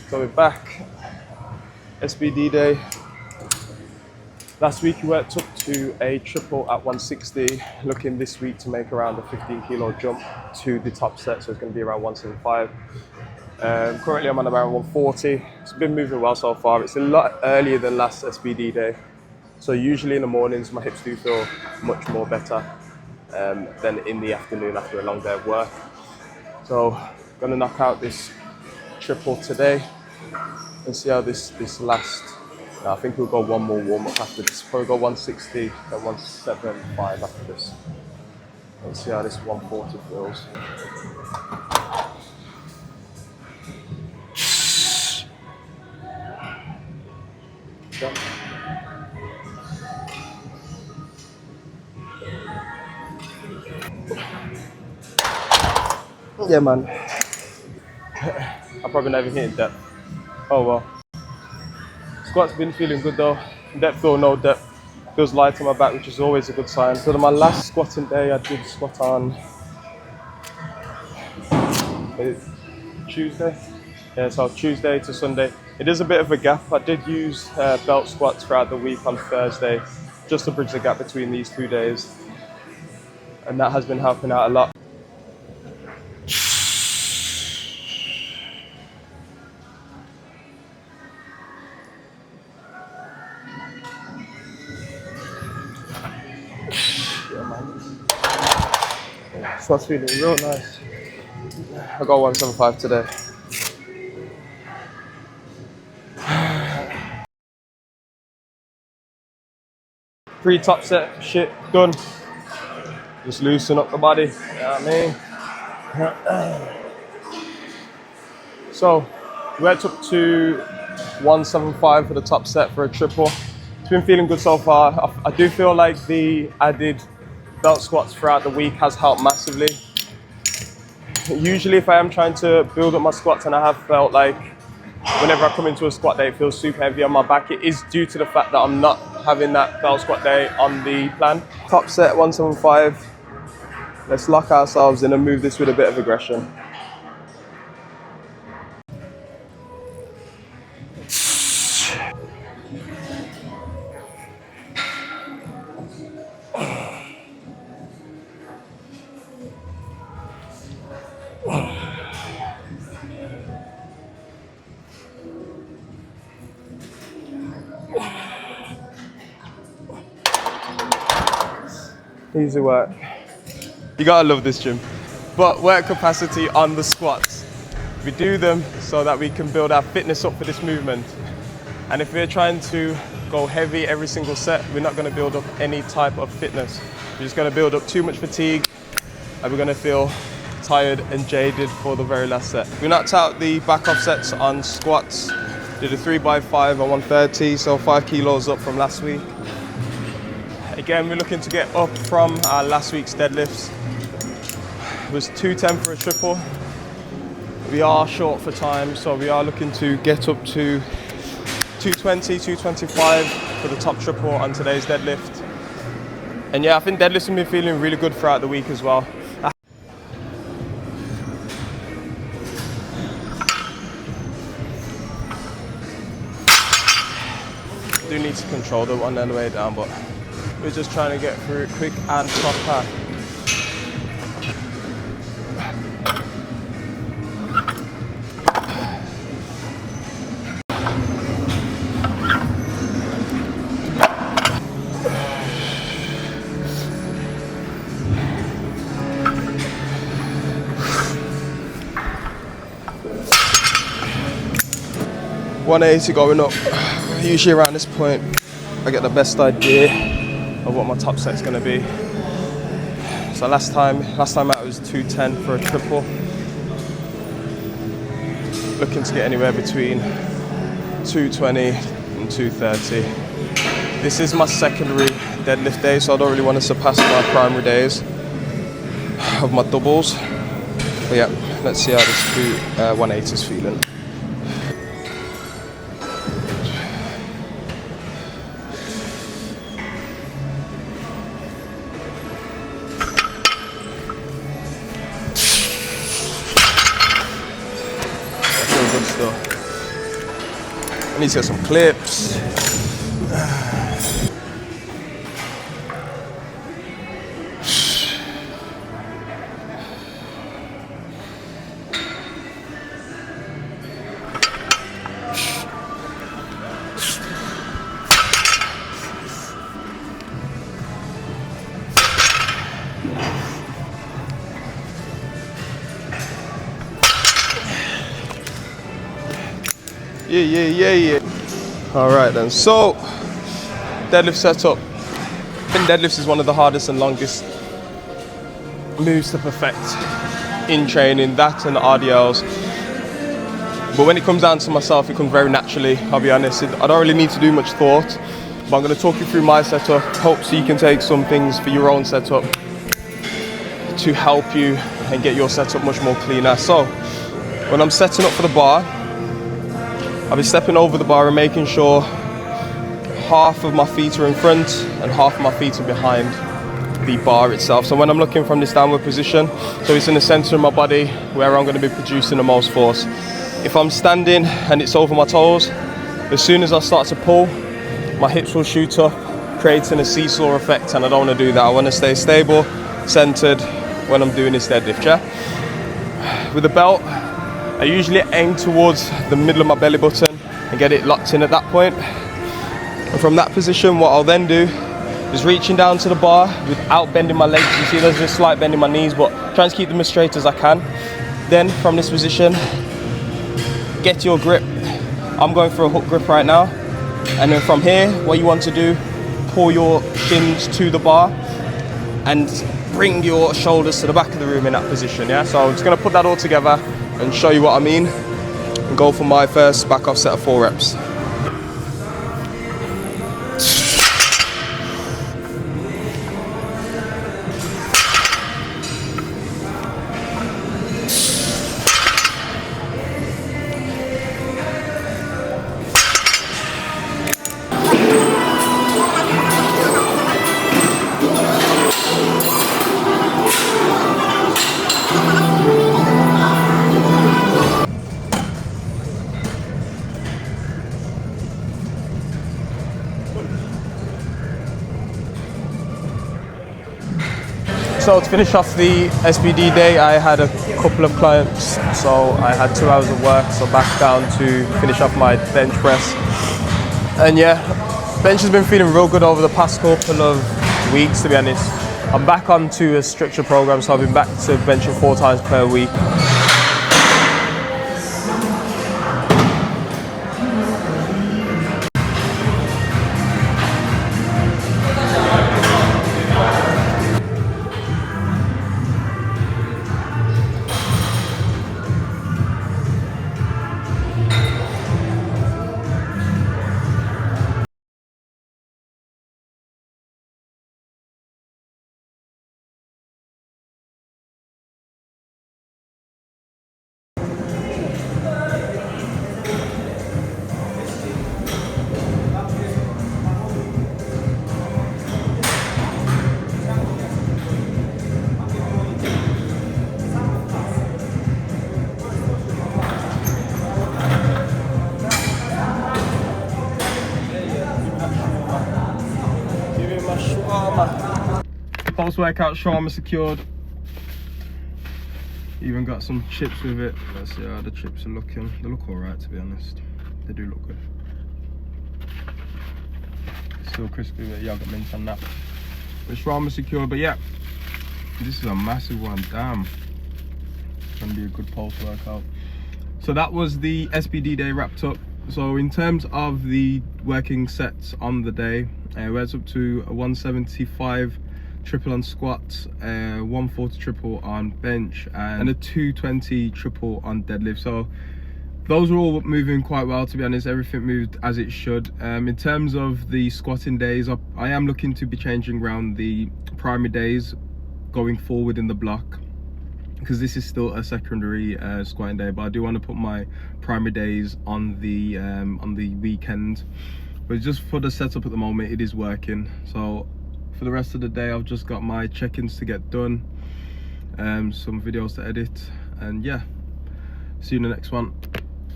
So we're back. SBD day. Last week we worked up to a triple at 160. Looking this week to make around a 15 kilo jump to the top set, so it's going to be around 175. Currently I'm on around 140. It's been moving well so far. It's a lot earlier than last SBD day. So usually in the mornings my hips do feel much more better than in the afternoon after a long day of work. So gonna knock out this triple today and see how this lasts. I think we'll go one more warm up after this. Probably go 160 and 175 after this. Let's see how this 140 feels. Yeah, man. I probably never hit in depth. Oh well. Squat's been feeling good though. Depth or no depth. Feels light on my back, which is always a good sign. So my last squatting day, I did squat on Tuesday. Yeah, so Tuesday to Sunday. It is a bit of a gap. I did use belt squats throughout the week on Thursday, just to bridge the gap between these 2 days. And that has been helping out a lot. Squat's feeling real nice. I got 175 today. Pre-top set shit done. Just loosen up the body. You know what I mean? So, worked up to 175 for the top set for a triple. It's been feeling good so far. I do feel like the added belt squats throughout the week has helped massively. Usually if I am trying to build up my squats and I have felt like whenever I come into a squat day it feels super heavy on my back, it is due to the fact that I'm not having that belt squat day on the plan. Top set 175. Let's lock ourselves in and move this with a bit of aggression. Easy work. You gotta love this gym. But work capacity on the squats. We do them so that we can build our fitness up for this movement. And if we're trying to go heavy every single set, we're not gonna build up any type of fitness. We're just gonna build up too much fatigue and we're gonna feel tired and jaded for the very last set. We knocked out the back off sets on squats. Did a 3x5 on 130, so 5 kilos up from last week. Again, we're looking to get up from our last week's deadlifts. It was 210 for a triple. We are short for time, so we are looking to get up to 220, 225 for the top triple on today's deadlift. And yeah, I think deadlifts have been feeling really good throughout the week as well. I do need to control the one on the way down, but we're just trying to get through it quick and proper. $180 going up. Usually around this point, I get the best idea of what my top set's going to be. So last time out was 210 for a triple. Looking to get anywhere between 220 and 230. This is my secondary deadlift day, so I don't really want to surpass my primary days of my doubles. But yeah, let's see how this 180 is feeling. Good stuff. I need to get some clips. Yeah. All right then, so deadlift setup. I think deadlifts is one of the hardest and longest moves to perfect in training, that and RDLs. But when it comes down to myself, it comes very naturally, I'll be honest. I don't really need to do much thought, but I'm gonna talk you through my setup, hope so you can take some things for your own setup to help you and get your setup much more cleaner. So when I'm setting up for the bar, I'll be stepping over the bar and making sure half of my feet are in front and half of my feet are behind the bar itself. So when I'm looking from this downward position, so it's in the center of my body where I'm going to be producing the most force. If I'm standing and it's over my toes, as soon as I start to pull, my hips will shoot up, creating a seesaw effect, and I don't want to do that. I want to stay stable, centered when I'm doing this deadlift, yeah? With the belt, I usually aim towards the middle of my belly button and get it locked in at that point. And from that position, what I'll then do is reaching down to the bar without bending my legs. You see there's a slight bend in my knees, but trying to keep them as straight as I can. Then from this position, get your grip. I'm going for a hook grip right now. And then from here, what you want to do, pull your shins to the bar and bring your shoulders to the back of the room in that position, yeah? So I'm just gonna put that all together and show you what I mean and go for my first back off set of 4 reps. So to finish off the SBD day, I had a couple of clients, so I had 2 hours of work, so back down to finish off my bench press. And yeah, bench has been feeling real good over the past couple of weeks, to be honest. I'm back onto a stricter program, so I've been back to benching 4 times per week. Post-workout shawarma secured. Even got some chips with it. Let's see how the chips are looking. They look alright, to be honest. They do look good. Still crispy with yogurt mint on that. The shawarma secured, but yeah, this is a massive one. Damn, it's gonna be a good post-workout. So that was the SBD day wrapped up. So in terms of the working sets on the day, we're up to a 175 triple on squats, 140 triple on bench, and a 220 triple on deadlift. So those are all moving quite well, to be honest. Everything moved as it should. In terms of the squatting days, I am looking to be changing around the primary days going forward in the block, because this is still a secondary squatting day, but I do want to put my primary days on the weekend. But just for the setup at the moment, it is working. So for the rest of the day, I've just got my check-ins to get done, some videos to edit, and yeah, see you in the next one.